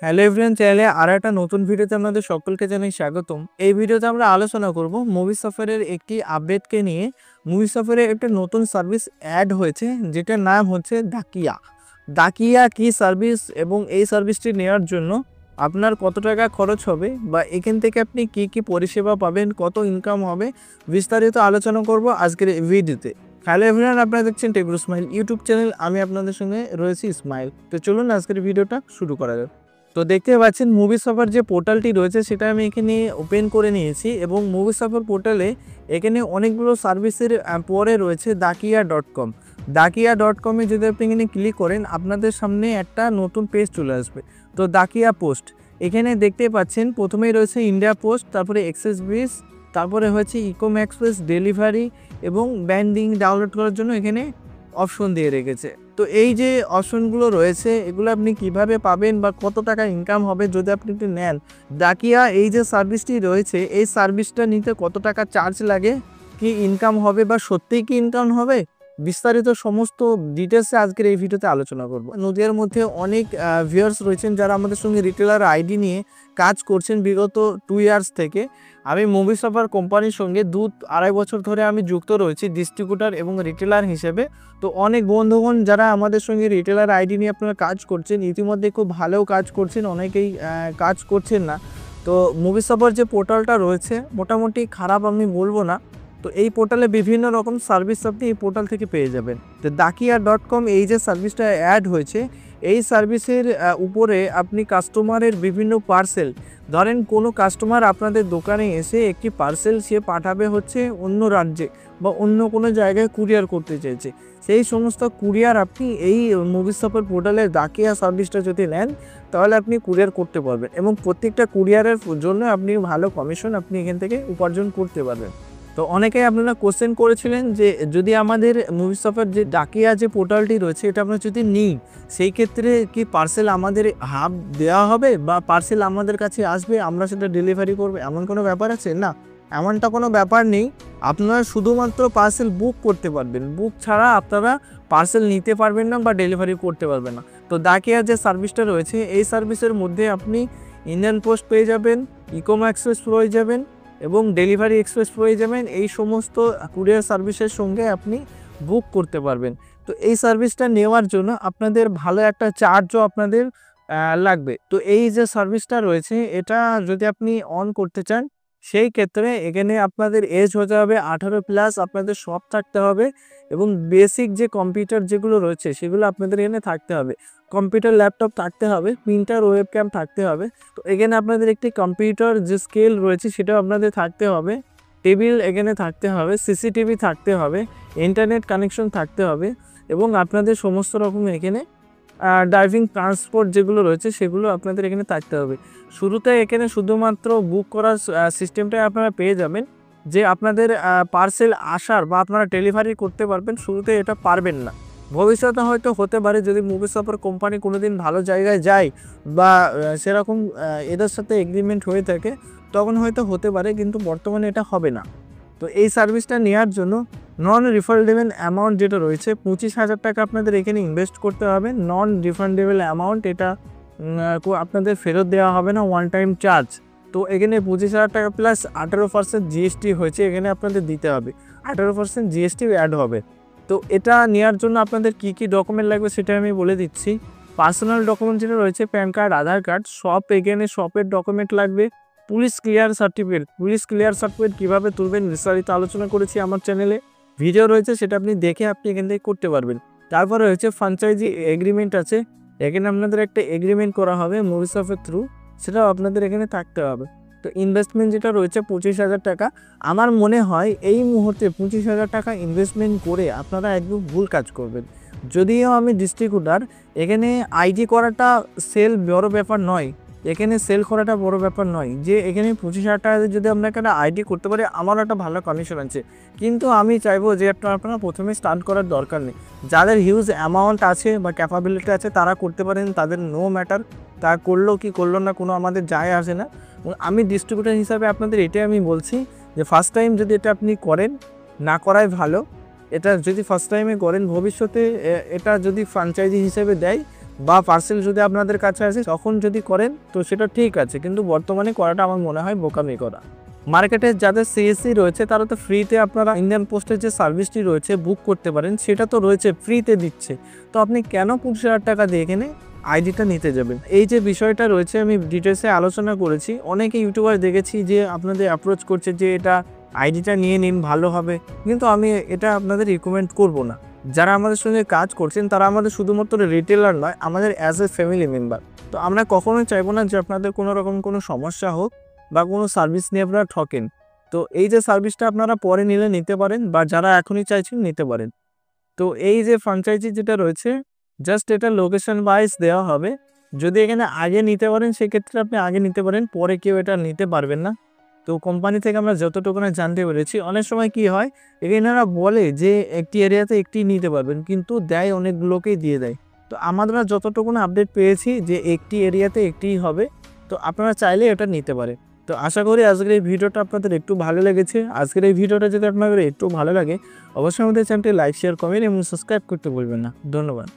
Hello everyone, চ্যানেলে আর একটা নতুন ভিডিওতে আপনাদের সকলকে জানাই স্বাগতম। এই ভিডিওতে আমরা আলোচনা করব মুভি সফারের একটি আপডেটকে নিয়ে। মুভি সফারে একটা নতুন সার্ভিস অ্যাড হয়েছে, যেটার নাম হচ্ছে ডাকিয়া। ডাকিয়া কি সার্ভিস এবং এই সার্ভিসটি নেওয়ার জন্য আপনার কত টাকা খরচ হবে বা এখান থেকে আপনি কি কি পরিষেবা পাবেন, কত ইনকাম হবে, বিস্তারিত আলোচনা করব আজকের এই ভিডিওতে। হ্যালো এভরিওয়ান, আপনারা দেখছেন টেকগুরু স্মাইল ইউটিউব চ্যানেল। আমি আপনাদের সঙ্গে রয়েছি ইসমাইল। তো চলুন আজকের ভিডিওটা শুরু করা যাক। তো দেখতে পাচ্ছেন মুভি সফার যে পোর্টালটি রয়েছে সেটা আমি এখানে ওপেন করে নিয়েছি এবং মুভি সফার পোর্টালে এখানে অনেকগুলো সার্ভিসের পরে রয়েছে dakia.com। dakia.com-এ যদি আপনি এখানে ক্লিক করেন আপনাদের সামনে একটা নতুন পেজ চলে আসবে। তো দাকিয়া পোস্ট এখানে দেখতে পাচ্ছেন প্রথমেই রয়েছে ইন্ডিয়া পোস্ট, তারপরে এক্সেস ব্রিজ, তারপরে হচ্ছে ইকোম এক্সপ্রেস ডেলিভারি এবং ব্যান্ডিং ডাউনলোড করার জন্য এখানে অপশন দিয়ে রেখেছে। তো এই যে অপশনগুলো রয়েছে এগুলো আপনি কিভাবে পাবেন বা কত টাকা ইনকাম হবে যদি আপনি একটু নেন। ডাকিয়া এই যে সার্ভিসটি রয়েছে এই সার্ভিসটা নিতে কত টাকা চার্জ লাগে, কি ইনকাম হবে বা সত্যিই কি ইনকাম হবে, বিস্তারিত সমস্ত ডিটেলসে আজকের এই ভিডিওতে আলোচনা করব। নদিয়ার মধ্যে অনেক ভিউয়ার্স রয়েছেন যারা আমাদের সঙ্গে রিটেলার আইডি নিয়ে কাজ করছেন বিগত 2 ইয়ার্স থেকে। আমি মুভি সফার কোম্পানির সঙ্গে 2-2.5 বছর ধরে আমি যুক্ত রয়েছি ডিস্ট্রিবিউটার এবং রিটেলার হিসেবে। তো অনেক বন্ধুগণ যারা আমাদের সঙ্গে রিটেলার আইডি নিয়ে আপনারা কাজ করছেন, ইতিমধ্যে খুব ভালো কাজ করছেন, অনেকেই কাজ করছেন না। তো মুভি সফার যে পোর্টালটা রয়েছে মোটামুটি খারাপ আমি বলবো না। তো এই পোর্টালে বিভিন্ন রকম সার্ভিস আপনি এই পোর্টাল থেকে পেয়ে যাবেন। তো dakia.com এই যে সার্ভিসটা অ্যাড হয়েছে এই সার্ভিসের উপরে আপনি কাস্টমারের বিভিন্ন পার্সেল, ধরেন কোনো কাস্টমার আপনাদের দোকানে এসে একটি পার্সেল সে পাঠাবে হচ্ছে অন্য রাজ্যে বা অন্য কোনো জায়গায় কুরিয়ার করতে চাইছে, সেই সমস্ত কুরিয়ার আপনি এই মুভি সফার পোর্টালের দাকিয়া সার্ভিসটা যদি নেন তাহলে আপনি কুরিয়ার করতে পারবেন এবং প্রত্যেকটা কুরিয়ারের জন্য আপনি ভালো কমিশন আপনি এখান থেকে উপার্জন করতে পারবেন। তো অনেকেই আপনারা কোশ্চেন করেছিলেন যে যদি আমাদের মুভি সফার যে ডাকিয়া যে পোর্টালটি রয়েছে এটা আমরা যদি নিই সেই ক্ষেত্রে কি পার্সেল আমাদের হাব দেওয়া হবে বা পার্সেল আমাদের কাছে আসবে, আমরা সেটা ডেলিভারি করবো, এমন কোনো ব্যাপার আছে? না, এমনটা কোনো ব্যাপার নেই। আপনারা শুধুমাত্র পার্সেল বুক করতে পারবেন, বুক ছাড়া আপনারা পার্সেল নিতে পারবেন না বা ডেলিভারি করতে পারবেন না। তো ডাকিয়া যে সার্ভিসটা রয়েছে এই সার্ভিসের মধ্যে আপনি ইন্ডিয়ান পোস্ট পেয়ে যাবেন, ইকোম এক্সপ্রেস পেয়ে যাবেন এবং ডেলিভারি এক্সপ্রেস পেয়ে যাবেন। এই সমস্ত কুরিয়ার সার্ভিসের সঙ্গে আপনি বুক করতে পারবেন। তো এই সার্ভিসটা নেওয়ার জন্য আপনাদের ভালো একটা চার্জও আপনাদের লাগবে। তো এই যে সার্ভিসটা রয়েছে এটা যদি আপনি অন করতে চান সেই ক্ষেত্রে এখানে আপনাদের এজ হতে হবে 18+, আপনাদের সব থাকতে হবে এবং বেসিক যে কম্পিউটার যেগুলো রয়েছে সেগুলো আপনাদের এখানে থাকতে হবে। কম্পিউটার ল্যাপটপ থাকতে হবে, প্রিন্টার ওয়েবক্যাম থাকতে হবে। তো এখানে আপনাদের একটি কম্পিউটার যে স্কেল রয়েছে সেটাও আপনাদের থাকতে হবে, টেবিল এখানে থাকতে হবে, সিসিটিভি থাকতে হবে, ইন্টারনেট কানেকশন থাকতে হবে এবং আপনাদের সমস্ত রকম এখানে ড্রাইভিং ট্রান্সপোর্ট যেগুলো রয়েছে সেগুলো আপনাদের এখানে থাকতে হবে। শুরুতে এখানে শুধুমাত্র বুক করার সিস্টেমটাই আপনারা পেয়ে যাবেন, যে আপনাদের পার্সেল আসার বা আপনারা ডেলিভারি করতে পারবেন, শুরুতে এটা পারবেন না। ভবিষ্যতে হয়তো হতে পারে যদি মুভি সফার কোম্পানি কোনো দিন ভালো জায়গায় যায় বা সেরকম এদের সাথে এগ্রিমেন্ট হয়ে থাকে তখন হয়তো হতে পারে, কিন্তু বর্তমানে এটা হবে না। তো এই সার্ভিসটা নেওয়ার জন্য নন রিফান্ডেবল অ্যামাউন্ট যেটা রয়েছে 25,000 টাকা আপনাদের এখানে ইনভেস্ট করতে হবে। নন রিফান্ডেবল অ্যামাউন্ট এটা আপনাদের ফেরত দেওয়া হবে না, ওয়ান টাইম চার্জ। তো এখানে 25,000 টাকা প্লাস 18% জিএসটি হয়েছে, এখানে আপনাদের দিতে হবে, 18% জিএসটি অ্যাড হবে। তো এটা নেওয়ার জন্য আপনাদের কি কি ডকুমেন্ট লাগবে সেটা আমি বলে দিচ্ছি। পার্সোনাল ডকুমেন্ট যেটা রয়েছে প্যান কার্ড, আধার কার্ড, শপ, এখানে শপের ডকুমেন্ট লাগবে। Police clear certificate, police clear certificate কীভাবে তুলবেন বিস্তারিত আলোচনা করেছি আমার চ্যানেলে, ভিডিও রয়েছে, সেটা আপনি দেখে আপনি এখান থেকে করতে পারবেন। তারপরে হচ্ছে ফ্র্যাঞ্চাইজি এগ্রিমেন্ট আছে, এখানে আপনাদের একটা এগ্রিমেন্ট করা হবে মুভি সফারের থ্রু, সেটাও আপনাদের এখানে থাকতে হবে। তো ইনভেস্টমেন্ট যেটা রয়েছে 25,000 টাকা। আমার মনে হয় এই মুহূর্তে 25,000 টাকা ইনভেস্টমেন্ট করে আপনারা একদম ভুল কাজ করবেন। যদিও আমি ডিস্ট্রিবিউটার, এখানে আইডি করাটা সেল বড় ব্যাপার নয়, এখানে সেল করাটা বড় ব্যাপার নয়, যে এখানে 25,000 টাকা যদি আমরা এখানে আইডি করতে পারি আমার একটা ভালো কমিশন আছে। কিন্তু আমি চাইবো যে আপনারা প্রথমে স্টার্ট করার দরকার নেই, যাদের হিউজ অ্যামাউন্ট আছে বা ক্যাপাবিলিটি আছে তারা করতে পারেন, তাদের নো ম্যাটার, তা করলো কি করলো না কোনো আমাদের যায় আসে না। আমি ডিস্ট্রিবিউটার হিসাবে আপনাদের এটাই আমি বলছি যে ফার্স্ট টাইম যদি এটা আপনি করেন, না করাই ভালো। এটা যদি ফার্স্ট টাইমে করেন, ভবিষ্যতে এটা যদি ফ্র্যাঞ্চাইজি হিসেবে দেয় বা পার্সেল যদি আপনাদের কাছে আসে তখন যদি করেন তো সেটা ঠিক আছে, কিন্তু বর্তমানে করাটা আমার মনে হয় বোকামি করা। মার্কেটে যাদের সিএসসি রয়েছে তারা তো ফ্রিতে আপনারা ইন্ডিয়ান পোস্টের যে সার্ভিসটি রয়েছে বুক করতে পারেন, সেটা তো রয়েছে, ফ্রিতে দিচ্ছে। তো আপনি কেন 25,000 টাকা দিয়ে এখানে আইডিটা নিতে যাবেন? এই যে বিষয়টা রয়েছে আমি ডিটেলসে আলোচনা করেছি। অনেকে ইউটিউবার দেখেছি যে আপনাদের অ্যাপ্রোচ করছে যে এটা আইডিটা নিয়ে নিন, ভালো হবে, কিন্তু আমি এটা আপনাদের রিকমেন্ড করব না। যারা আমাদের সঙ্গে কাজ করছেন তারা আমাদের শুধুমাত্র রিটেলার নয়, আমাদের অ্যাজ এ ফ্যামিলি মেম্বার। তো আমরা কখনোই চাইবো না যে আপনাদের কোনো রকম কোনো সমস্যা হোক বা কোনো সার্ভিস নিয়ে আপনারা ঠকেন। তো এই যে সার্ভিসটা আপনারা পরে নিলে নিতে পারেন, বা যারা এখনই চাইছেন নিতে পারেন। তো এই যে ফ্র্যাঞ্চাইজি যেটা রয়েছে জাস্ট এটা লোকেশন ওয়াইজ দেওয়া হবে। যদি এখানে আগে নিতে পারেন সেক্ষেত্রে আপনি আগে নিতে পারেন, পরে কেউ এটা নিতে পারবেন না। তো কোম্পানি থেকে আমরা যতটুকু না জানতে পেরেছি, অনেক সময় কি হয় এনারা বলে যে একটি এরিয়াতে একটি নিতে পারবেন, কিন্তু দেয় অনেকগুলোকেই দিয়ে দেয়। তো আমরা যতটুকু না আপডেট পেয়েছি যে একটি এরিয়াতে একটিই হবে, তো আপনারা চাইলে এটা নিতে পারেন। তো আশা করি আজকের এই ভিডিওটা আপনাদের একটু ভালো লেগেছে। আজকের এই ভিডিওটা যদি আপনাদের একটু ভালো লাগে অবশ্যই আমাদের চ্যানেলটি লাইক, শেয়ার, কমেন্ট এবং সাবস্ক্রাইব করতে ভুলবেন না। ধন্যবাদ।